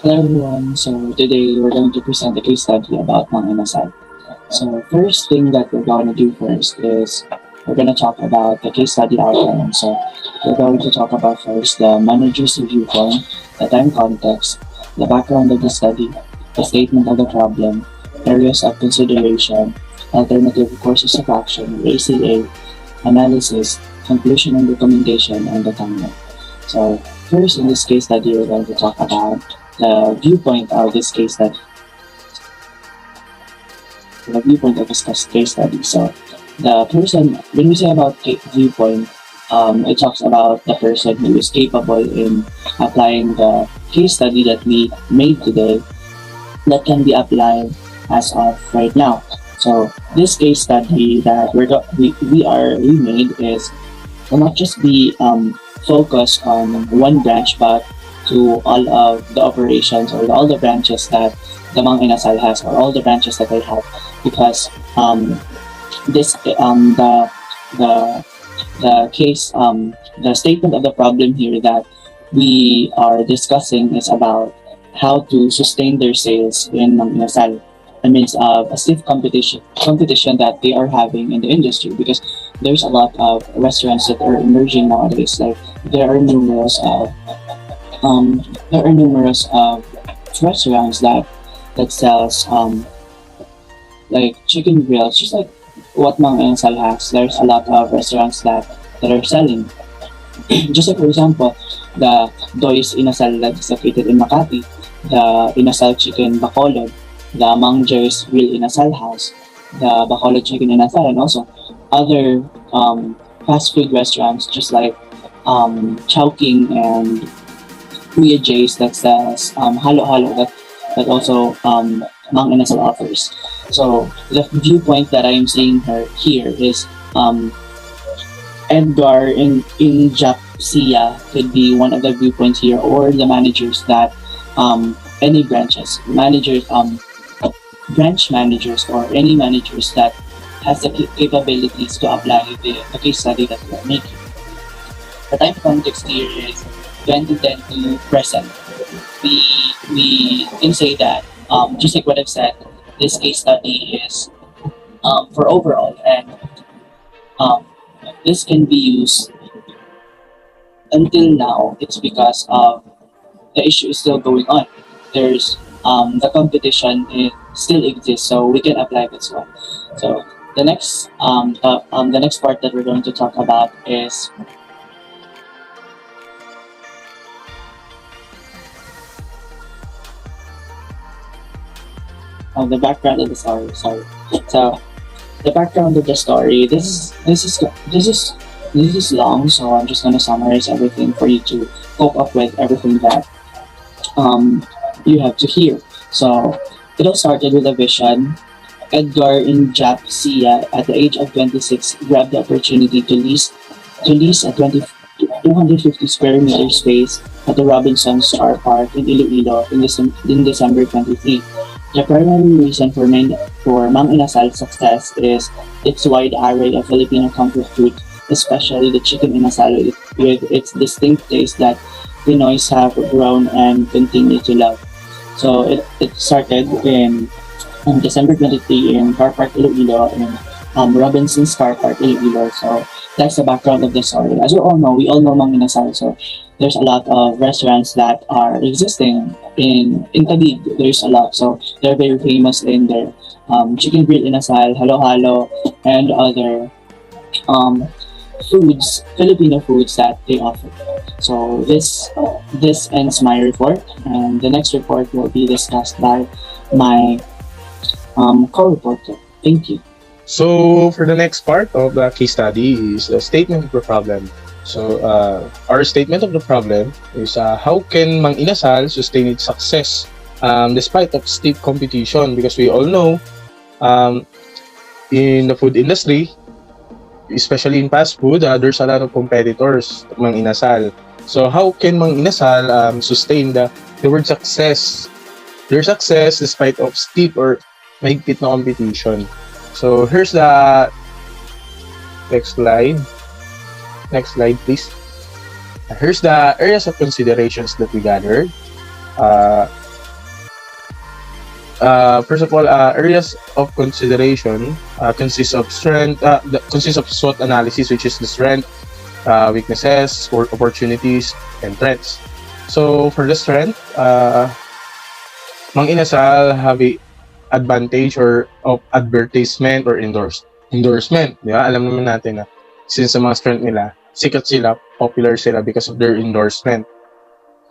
Hello everyone. So today we're going to present a case study about Mang Inasal. So first thing that we're going to do first is we're going to talk about the case study outline. So we're going to talk about first the manager's viewpoint, the time context, the background of the study, the statement of the problem, areas of consideration, alternative courses of action, ACA, analysis, conclusion and recommendation, and the timeline. So first in this case study, we're going to talk about the viewpoint of this case study. The viewpoint of this case study. So the person, when we say about viewpoint, it talks about the person who is capable in applying the case study that we made today that can be applied as of right now. So this case study that we made is will not just be focused on one branch, but to all of the operations or all the branches that the Mang Inasal has, or all the branches that they have, because this the the case the statement of the problem here that we are discussing is about how to sustain their sales in Mang Inasal amidst of a stiff competition that they are having in the industry, because there's a lot of restaurants that are emerging nowadays. Like there are numerous there are numerous restaurants that sells like chicken grills, just like what Mang Inasal has. There's a lot of restaurants that are selling. Just like for example, the Doy's Inasal that is located in Makati, the Inasal Chicken Bacolod, the Mang Jerry's Grill Inasal House, the Bacolod Chicken Inasal, and also other fast food restaurants just like Chowking and Kuya J's that sells halo halo that also Mang Inasal offers. So the viewpoint that I am seeing here is Edgar in Japsia could be one of the viewpoints here, or the managers that any managers branch managers or any managers that has the capabilities to apply the case study that we are making. The time context here is 2010 to present. We can say that just like what I've said, this case study is for overall, and um, this can be used until now. It's because of the issue is still going on. There's the competition still exists, so we can apply this one. So the next part that we're going to talk about is the background of the story. Sorry. So the background of the story. This is long, so I'm just gonna summarize everything for you to cope up with everything that you have to hear. So it all started with a vision. Edgar in Japsia at the age of 26 grabbed the opportunity to lease a 250 square meter space at the Robinson's Car Park in Iloilo in December 23. The primary reason for Mang Inasal's success is its wide array of Filipino comfort food, especially the chicken inasal with its distinct taste that Pinoys have grown and continue to love. So it started in December 23 in Car Park, Iloilo, in Robinson's Car Park, Iloilo. So that's the background of the story. As we all know Mang Inasal. So there's a lot of restaurants that are existing in Taguig. There's a lot. So they're very famous in their chicken grill inasal, halo halo, and other um, Filipino foods that they offer. So this ends my report, and the next report will be discussed by my co-reporter. Thank you. So for the next part of the case study is the statement of the problem. So our statement of the problem is how can Mang Inasal sustain its success despite of steep competition? Because we all know um, in the food industry, especially in fast food, there's a lot of competitors to Mang Inasal. So how can Mang Inasal sustain the word success, their success despite of steep or mahigpit na competition? So here's the next slide. Next slide, please. Here's the areas of considerations that we gathered. Uh, First of all, areas of consideration consists of SWOT analysis, which is the strength, weaknesses, or opportunities, and threats. So for the strength, Mang Inasal have a advantage or of advertisement or endorsement. Di ba? Alam naman natin na since sa mga strength nila, sikat sila, popular sila because of their endorsement.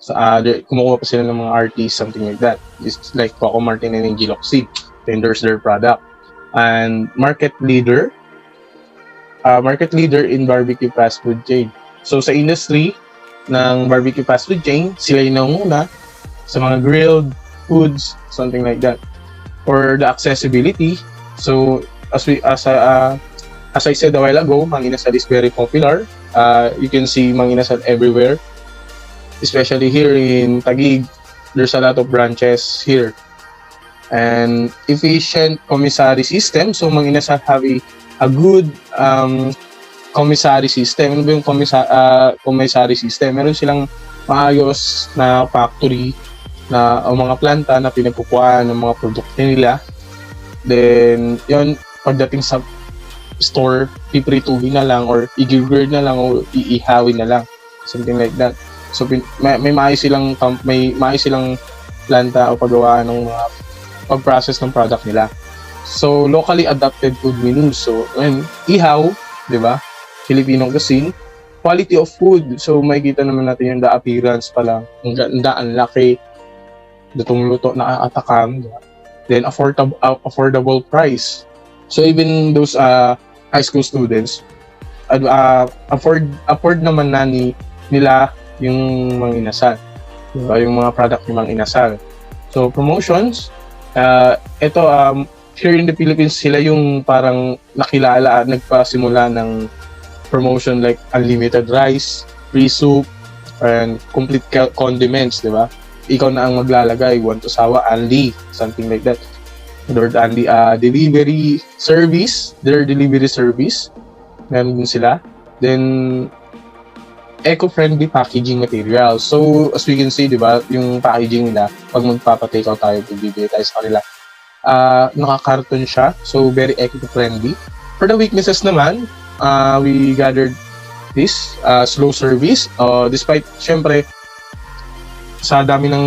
So, kumukuha pa sila ng mga artists, something like that. It's like Coco Martin and Giloxy to endorse their product. And market leader in barbecue fast food chain. So sa industry ng barbecue fast food chain, sila yung nanguna sa mga grilled foods, something like that. For the accessibility, so as I said a while ago, Mang Inasal is very popular. You can see Mang Inasal everywhere, especially here in Taguig. There's a lot of branches here. And efficient commissary system. So Mang Inasal have a good commissary system. Ano ba yung commissary system? Meron silang maayos na factory na o mga planta na pinagkukuhaan ng mga produkto nila. Then, yun, pagdating sa store, piprituhin na lang or i-grill na lang o iihawin na lang. Something like that. So, may maayos silang planta o paggawa ng mga pag-process ng product nila. So, locally adapted food menus. So, ihaw, di ba? Filipino cuisine. Quality of food. So, makikita naman natin yung the appearance pa lang. Ang ganda, ang laki. Lutong luto, nakakatakam. Then, affordable price. So, even those high school students, afford naman nila yung Mang Inasal. Diba? Yung mga product ng Mang Inasal. So, promotions. Ito, here in the Philippines, sila yung parang nakilala at nagpasimula ng promotion like unlimited rice, free soup, and complete condiments, di ba? Ikaw na ang maglalagay, want to sawa, Andy, something like that. Lord Andy, delivery service, their delivery service, meron din sila. Then, eco-friendly packaging material. So, as we can see, di ba, yung packaging nila, pag magpapa-take out tayo, bibigay tayo sa kanila, naka-carton siya, so very eco-friendly. For the weaknesses naman, we gathered this, slow service. Despite, syempre, sa dami ng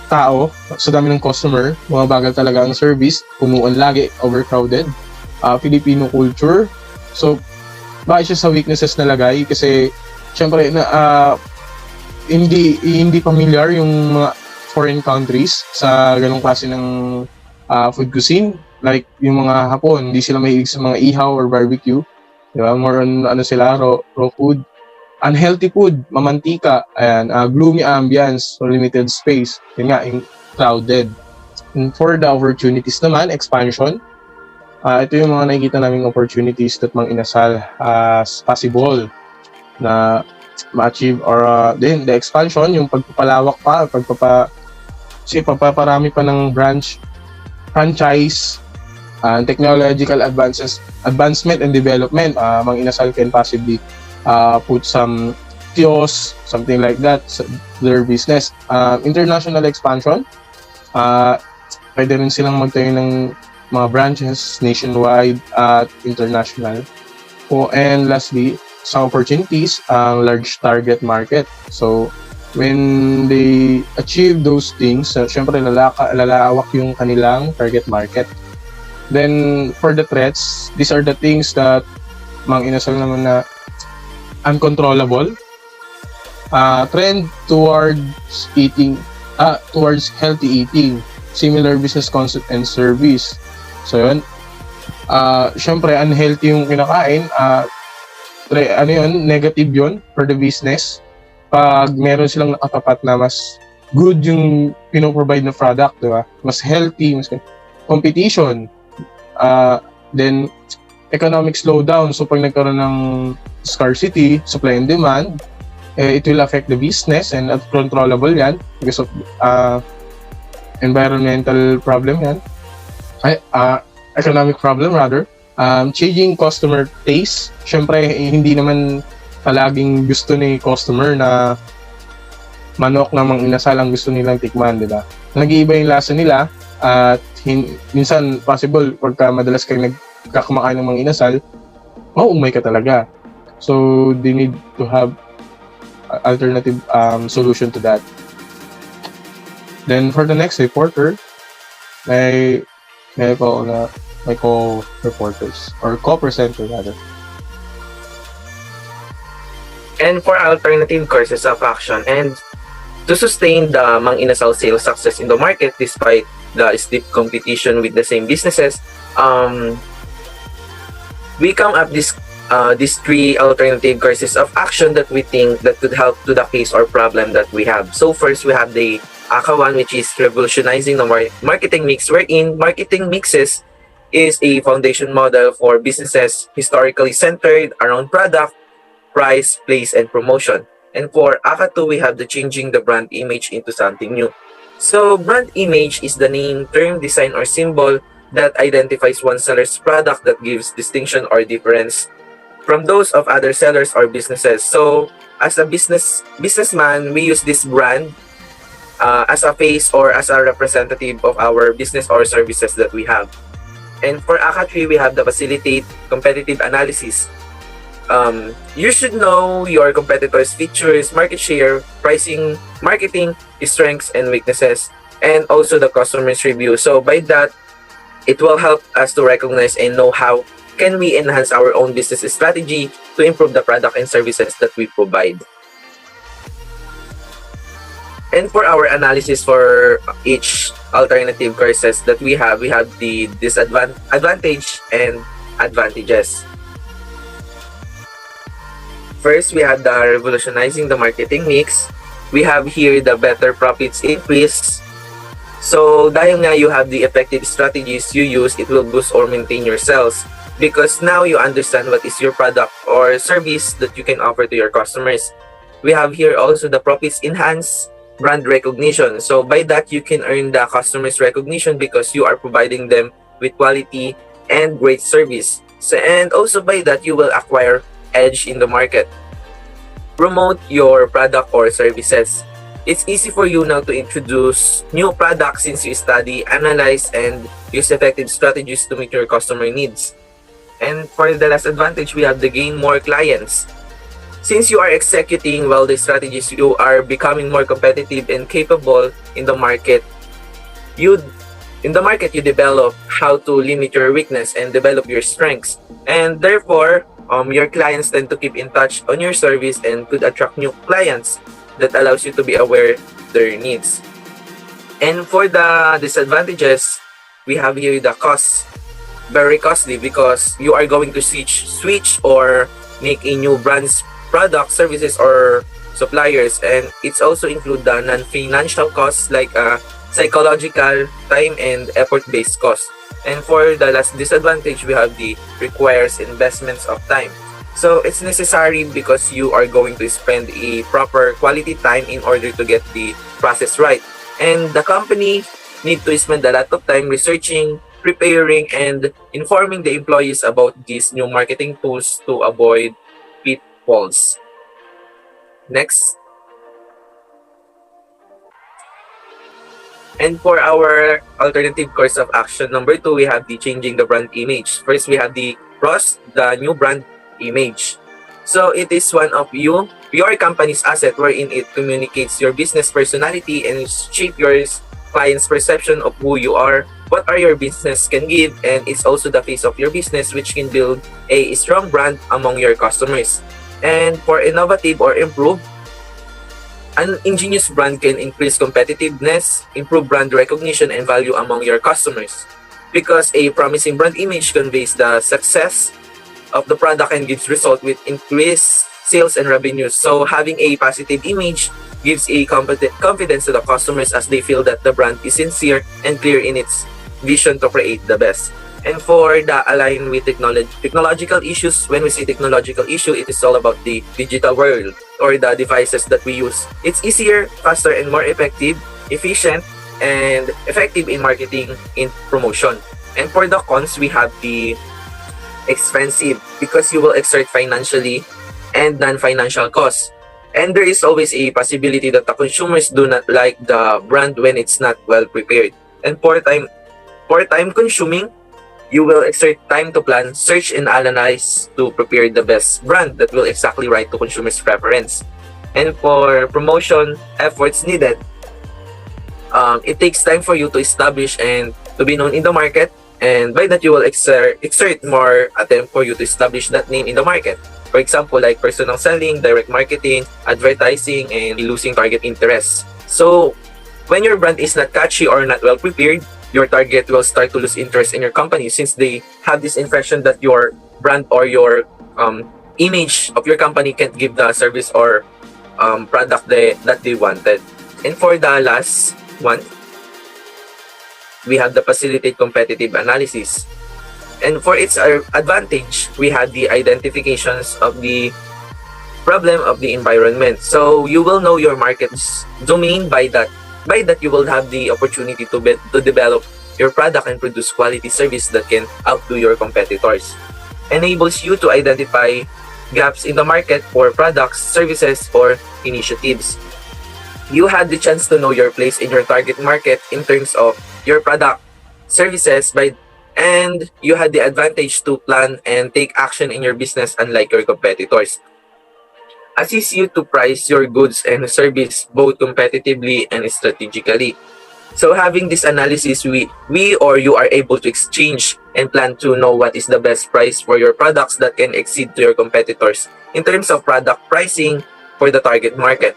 tao, sa dami ng customer, mga bagal talaga ang service, punuan lagi, overcrowded. Filipino culture. So, bakit siya sa weaknesses nalagay? Kasi, syempre, hindi familiar yung mga foreign countries sa ganong klase ng food cuisine. Like, yung mga Hapon, hindi sila mahilig sa mga ihaw or barbecue. Diba? More on, raw food. Unhealthy food, mamantika, ayan, gloomy ambience or limited space. Yun nga, crowded. And for the opportunities naman, expansion. Ito yung mga nakikita naming opportunities that Mang Inasal as possible na ma-achieve or then the expansion, yung pagpapalawak pa, pagpaparami pa ng franchise, technological advancement and development. Mang Inasal can possibly put some kiosks, something like that, sa their business. International expansion, pwede rin silang magtayo ng mga branches nationwide at international. And lastly, sa opportunities, large target market. So, when they achieve those things, syempre lalawak yung kanilang target market. Then, for the threats, these are the things that Mang Inasal naman na uncontrollable. Trend towards healthy eating, similar business concept and service. So yun, syempre unhealthy yung kinakain, negative yun for the business. Pag meron silang nakatapat na mas good yung pinoprovide na product, diba? Mas healthy, mas competition, then economic slowdown. So pag nagkaroon ng scarcity, supply and demand, it will affect the business and uncontrollable yan because of environmental problem yan. Economic problem rather. Changing customer taste. Syempre, hindi naman palaging gusto ni customer na manok na Mang Inasal ang gusto nilang tikman, di ba? Nag-iiba yung lasa nila. At minsan possible pagka madalas kayo nagkakumakain ng Mang Inasal, mauumay ka talaga. So they need to have alternative solution to that. Then for the next reporter, may co-reporters or co-presenter rather. And for alternative courses of action and to sustain the Mang Inasal sales success in the market despite the stiff competition with the same businesses, we come up these three alternative courses of action that we think that could help to the case or problem that we have. So first we have the AKA one, which is revolutionizing the marketing mix, wherein marketing mixes is a foundation model for businesses historically centered around product, price, place, and promotion. And for AKA 2, we have the changing the brand image into something new. So brand image is the name, term, design, or symbol that identifies one seller's product that gives distinction or difference from those of other sellers or businesses. So as a businessman, we use this brand as a face or as a representative of our business or services that we have. And for AKA 3, we have the facilitate competitive analysis. You should know your competitors' features, market share, pricing, marketing, strengths and weaknesses, and also the customer's review. So by that, it will help us to recognize and know how can we enhance our own business strategy to improve the product and services that we provide. And for our analysis for each alternative courses that we have the advantage and advantages. First, we have the revolutionizing the marketing mix. We have here the better profits increase. So dahil nga you have the effective strategies you use, it will boost or maintain your sales because now you understand what is your product or service that you can offer to your customers. We have here also the profits enhance brand recognition. So by that, you can earn the customer's recognition because you are providing them with quality and great service. So, and also by that, you will acquire edge in the market. Promote your product or services. It's easy for you now to introduce new products since you study, analyze, and use effective strategies to meet your customer needs. And for the last advantage, we have the gain more clients. Since you are executing well the strategies, you are becoming more competitive and capable in the market. You develop how to limit your weakness and develop your strengths. And therefore, your clients tend to keep in touch on your service and could attract new clients that allows you to be aware their needs. And for the disadvantages, we have here the cost. Very costly because you are going to switch or make a new brands, products, services, or suppliers. And it's also include the non-financial costs like psychological, time, and effort-based costs. And for the last disadvantage, we have the requires investments of time. So it's necessary because you are going to spend a proper quality time in order to get the process right. And the company need to spend a lot of time researching, preparing, and informing the employees about these new marketing tools to avoid pitfalls. Next. And for our alternative course of action number 2, we have the changing the brand image. First, we have the ROS, the new brand image. So it is one of your company's asset wherein it communicates your business personality and shape your client's perception of who you are, what are your business can give, and it's also the face of your business which can build a strong brand among your customers. And for innovative or improve, an ingenious brand can increase competitiveness, improve brand recognition, and value among your customers. Because a promising brand image conveys the success of the product and gives result with increased sales and revenues. So having a positive image gives a confidence to the customers as they feel that the brand is sincere and clear in its vision to create the best. And for the align with technological issues, when we say technological issue, it is all about the digital world or the devices that we use. It's easier, faster, and more effective, efficient, and effective in marketing, in promotion. And for the cons, we have the expensive because you will exert financially and non-financial costs. And there is always a possibility that the consumers do not like the brand when it's not well prepared. And for time consuming, you will exert time to plan, search, and analyze to prepare the best brand that will exactly right to consumers' preference. And for promotion efforts needed, it takes time for you to establish and to be known in the market. And by that, you will exert more attempt for you to establish that name in the market. For example, like personal selling, direct marketing, advertising, and losing target interest. So, when your brand is not catchy or not well prepared, your target will start to lose interest in your company since they have this impression that your brand or your image of your company can't give the service or product that they wanted. And for the last one, we have the facilitate competitive analysis. And for its advantage, we had the identifications of the problem of the environment. So you will know your market's domain by that. By that, you will have the opportunity to develop your product and produce quality service that can outdo your competitors. Enables you to identify gaps in the market for products, services, or initiatives. You had the chance to know your place in your target market in terms of your product, services, and you had the advantage to plan and take action in your business unlike your competitors. Assist you to price your goods and service both competitively and strategically. So having this analysis, we or you are able to exchange and plan to know what is the best price for your products that can exceed to your competitors in terms of product pricing for the target market.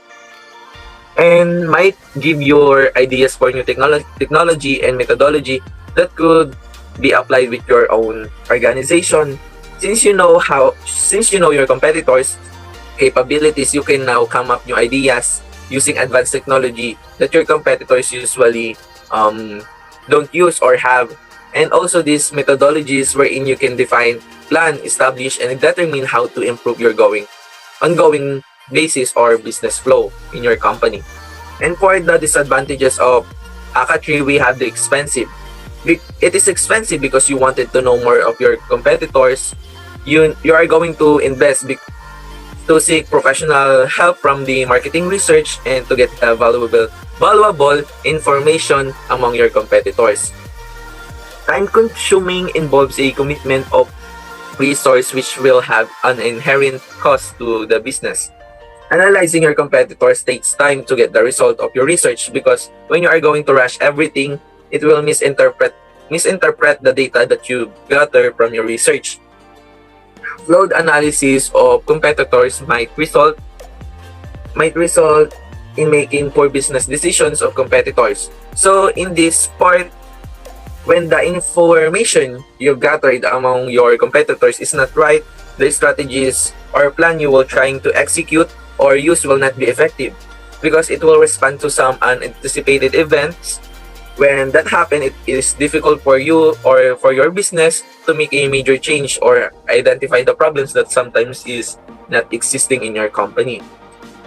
And might give your ideas for new technology and methodology that could be applied with your own organization. Since you know your competitors' capabilities, you can now come up new ideas using advanced technology that your competitors usually don't use or have. And also these methodologies wherein you can define, plan, establish, and determine how to improve your ongoing basis or business flow in your company. And for the disadvantages of ACA3, we have the expensive. It is expensive because you wanted to know more of your competitors. You are going to invest to seek professional help from the marketing research and to get valuable information among your competitors. Time consuming involves a commitment of resource which will have an inherent cost to the business. Analyzing your competitors takes time to get the result of your research because when you are going to rush everything, it will misinterpret the data that you gather from your research. Flawed analysis of competitors might result in making poor business decisions of competitors. So in this part, when the information you've gathered among your competitors is not right, the strategies or plan you will trying to execute or use will not be effective because it will respond to some unanticipated events. When that happens, it is difficult for you or for your business to make a major change or identify the problems that sometimes is not existing in your company.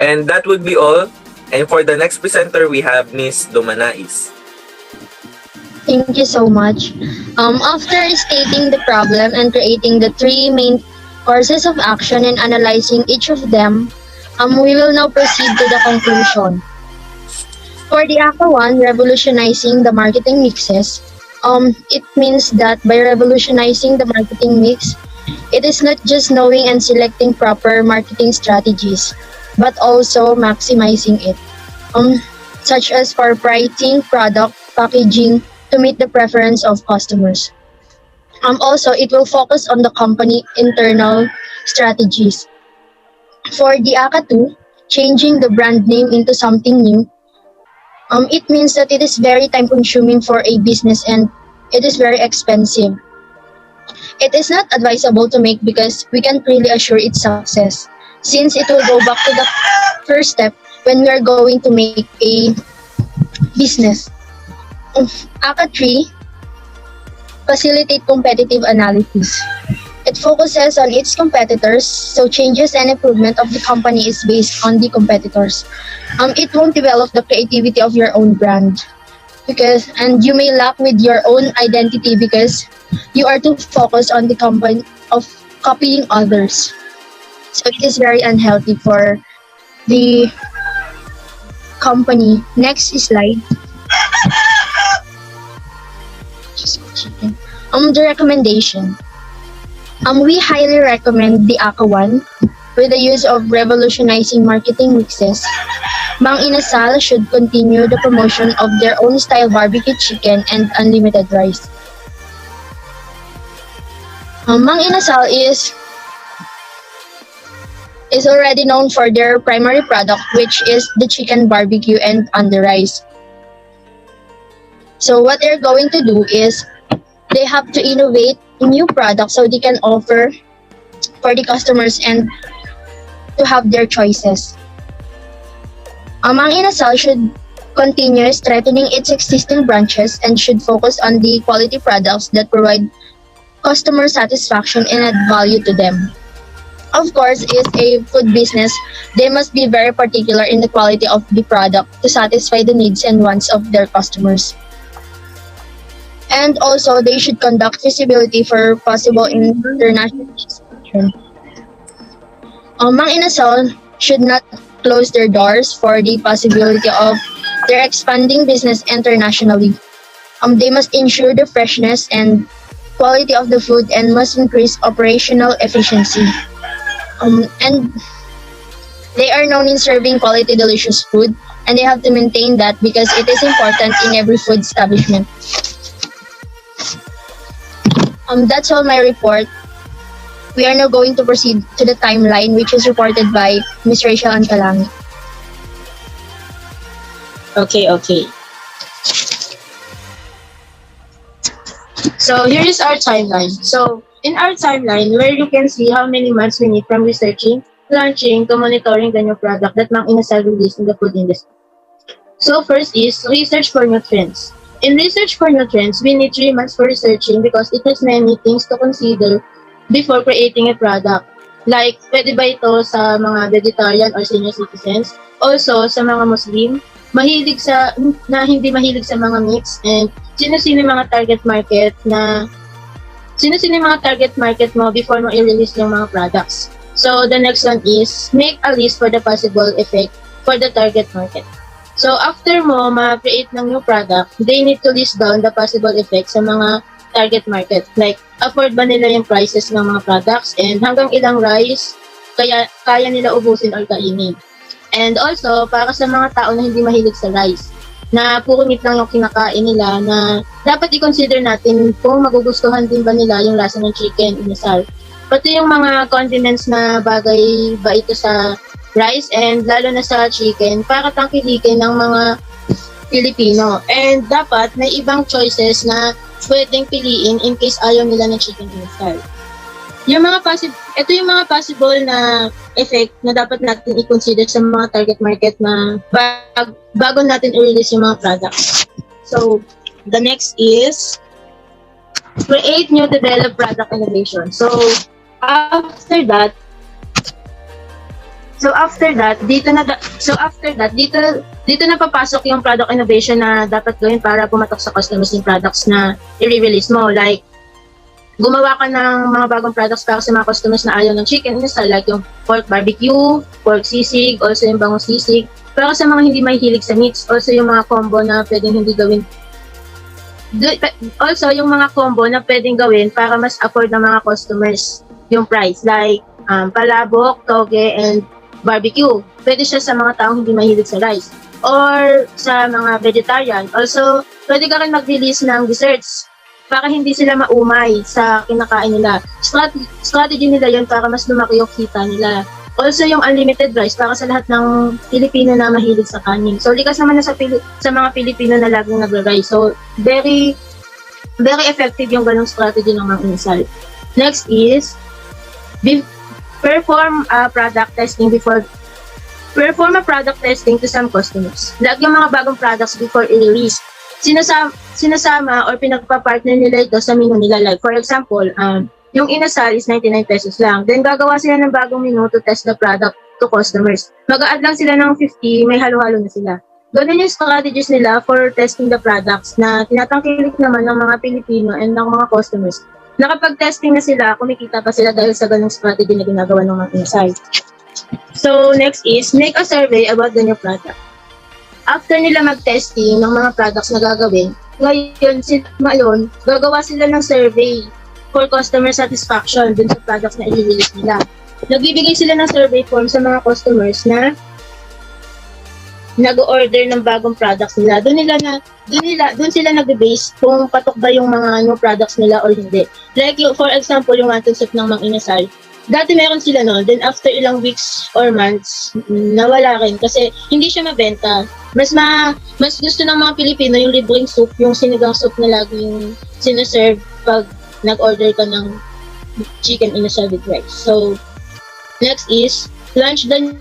And that would be all. And for the next presenter, we have Miss Domanais. Thank you so much. After stating the problem and creating the three main courses of action and analyzing each of them, we will now proceed to the conclusion. For the ACA 1, revolutionizing the marketing mixes, it means that by revolutionizing the marketing mix, it is not just knowing and selecting proper marketing strategies, but also maximizing it, such as for pricing, product, packaging, to meet the preference of customers. Also, it will focus on the company internal strategies. For the ACA 2, changing the brand name into something new, it means that it is very time consuming for a business and it is very expensive. It is not advisable to make because we can't really assure its success since it will go back to the first step when we are going to make a business. ACA 3, facilitate competitive analysis. It focuses on its competitors, so changes and improvement of the company is based on the competitors. It won't develop the creativity of your own brand and you may lack with your own identity because you are too focused on the company of copying others. So it is very unhealthy for the company. Next slide. chicken. The recommendation. We highly recommend the ACA 1 with the use of revolutionizing marketing mixes. Mang Inasal should continue the promotion of their own style barbecue chicken and unlimited rice. Mang Inasal is already known for their primary product, which is the chicken barbecue and on the rice. So what they're going to do is they have to innovate new products so they can offer for the customers and to have their choices. Mang Inasal should continue strengthening its existing branches and should focus on the quality products that provide customer satisfaction and add value to them. Of course, is a food business, they must be very particular in the quality of the product to satisfy the needs and wants of their customers. And also, they should conduct feasibility for possible international expansion. Mang Inasal should not close their doors for the possibility of their expanding business internationally. They must ensure the freshness and quality of the food and must increase operational efficiency. And they are known in serving quality, delicious food, and they have to maintain that because it is important in every food establishment. That's all my report. We are now going to proceed to the timeline, which is reported by Ms. Rachelle Ann Calangi. Okay. So here is our timeline. So in our timeline, where you can see how many months we need from researching, launching, to monitoring the new product that Mang Inasal released in the food industry. So first is research for new trends. In research for new trends, we need 3 months for researching because it has many things to consider before creating a product. Like, pwede ba ito sa mga vegetarian or senior citizens? Also, sa mga Muslim, hindi mahilig sa mga mix, and sino-sino yung mga target market mo before mo i-release yung mga products. So, the next one is make a list for the possible effect for the target market. So, after mo ma-create ng new product, they need to list down the possible effects sa mga target market. Like, afford ba nila yung prices ng mga products and hanggang ilang rice kaya nila ubusin or kainin. And also, para sa mga tao na hindi mahilig sa rice, na puro meat lang yung kinakain nila, na dapat i-consider natin kung magugustuhan din ba nila yung lasa ng chicken inasal. Pati yung mga condiments na bagay ba ito sa rice and lalo na sa chicken para tangkilikin ng mga Pilipino. And dapat may ibang choices na pwedeng piliin in case ayaw nila ng chicken inasal. Ito yung mga possible na effect na dapat natin i-consider sa mga target market na bago natin i-release yung mga products. So, the next is create new develop product innovation. So, after that, dito na papasok yung product innovation na dapat gawin para pumatok sa customers yung products na i-release mo. Like, gumawa ka ng mga bagong products para sa mga customers na ayaw ng chicken inasal, like yung pork barbecue, pork sisig, also yung bangus sisig. Para sa mga hindi mahilig sa meats, also yung mga combo na pwedeng hindi gawin. Also, yung mga combo na pwedeng gawin para mas afford ng mga customers yung price, like palabok, toge, and barbecue. Pwede siya sa mga taong hindi mahilig sa rice. Or sa mga vegetarian. Also, pwede ka rin mag-release ng desserts para hindi sila maumay sa kinakain nila. Strategy nila yun para mas lumaki yung kita nila. Also, yung unlimited rice para sa lahat ng Pilipino na mahilig sa kanin. So, likas naman na sa mga Pilipino na laging nag-rice. So, very, very effective yung ganong strategy ng Mang Inasal. Next is, perform a product testing to some customers. Like yung mga bagong products before i-release. Sinasama or pinagpa-partner nila ito sa menu nila. Like, for example, yung inasal is 99 pesos lang. Then, gagawa sila ng bagong menu to test the product to customers. Mag-a-add lang sila ng 50, may halo-halo na sila. Ganun yung strategies nila for testing the products na tinatangkilik naman ng mga Pilipino and ng mga customers. Nakapag-testing na sila, kumikita pa sila dahil sa ganung strategy na ginagawa ng mga inasal. So, next is, make a survey about the new product. After nila mag-testing ng mga products na gagawin, ngayon, gagawa sila ng survey for customer satisfaction dun sa products na i-release nila. Nagbibigay sila ng survey form sa mga customers na nag-order ng bagong products nila. Doon sila nagbe-base kung patok ba yung mga new products nila or hindi. Like, for example, yung ating soup ng Mang Inasal. Dati meron sila noon, then after ilang weeks or months, nawala rin kasi hindi siya mabenta. Mas gusto ng mga Pilipino yung libreng soup, yung sinigang soup na laging sinaserve pag nag-order ka ng chicken inasal with rice. So, next is, launch the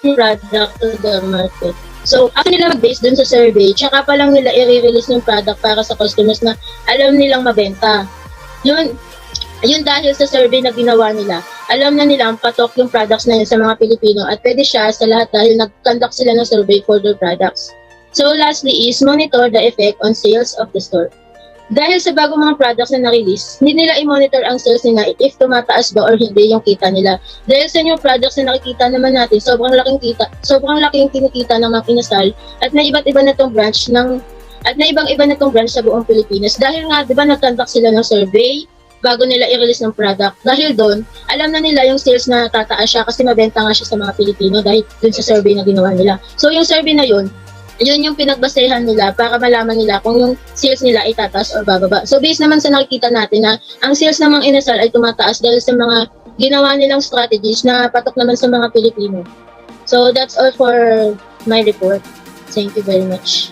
new product to the market. So, after nila mag-base dun sa survey, tsaka pa lang nila i-release yung product para sa customers na alam nilang mabenta. Yun dahil sa survey na ginawa nila, alam na nila ang patok yung products na yun sa mga Pilipino at pwede siya sa lahat dahil nag-conduct sila ng survey for their products. So, lastly is monitor the effect on sales of the store. Dahil sa bagong mga products na na-release, hindi nila i-monitor ang sales nila if tumataas ba or hindi yung kita nila. Dahil sa new products na nakikita naman natin, sobrang laking kinikita ng Mang Inasal at may iba't iba na tong branch ibang-iba na tong branch sa buong Pilipinas. Dahil nga, di ba nag-conduct sila ng survey bago nila i-release ng product. Dahil doon, alam na nila yung sales na tataas siya kasi mabenta nga siya sa mga Pilipino dahil dun sa survey na ginawa nila. So yung survey na yun yung pinagbasehan nila para malaman nila kung yung sales nila ay tataas o bababa. So based naman sa nakikita natin na ang sales ng Mang Inasal ay tumataas dahil sa mga ginawa nilang strategies na patok naman sa mga Pilipino. So that's all for my report. Thank you very much.